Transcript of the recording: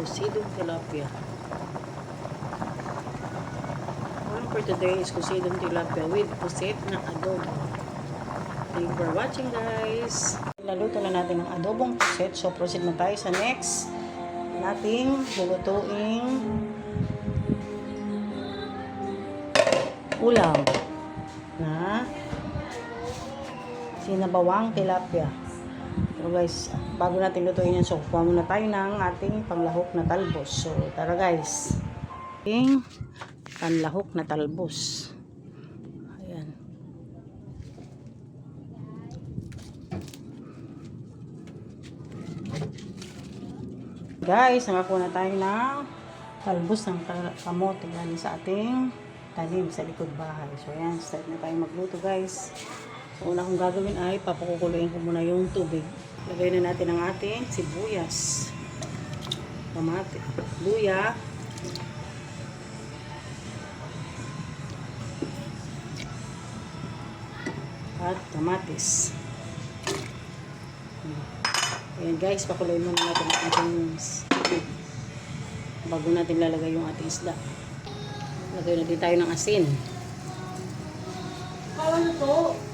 kusidong tilapia. One for today is kusidong tilapia with pusit na adobo. Thank you for watching, guys. Naluto na natin ang adobong pusit. So, proceed na tayo sa next nating lulutuing ulam na sinabawang tilapia. So guys, bago natin lutuin yan, so kuha muna tayo ng ating panglahok na talbos. So tara guys, ating panlahok na talbos. Ayan. Guys, nakakuha na tayo ng talbos ng kamote galing sa ating tanim sa likod bahay. So ayan, start na tayo magluto guys. So una kong gagawin ay papakukuluin ko muna yung tubig. Lagay na natin ang ating sibuyas, kamate, luya, at kamatis. Ayan guys, pakuluin muna natin ang ating tubig bago natin lalagay yung ating isda. Lagay natin tayo ng asin. Ano to?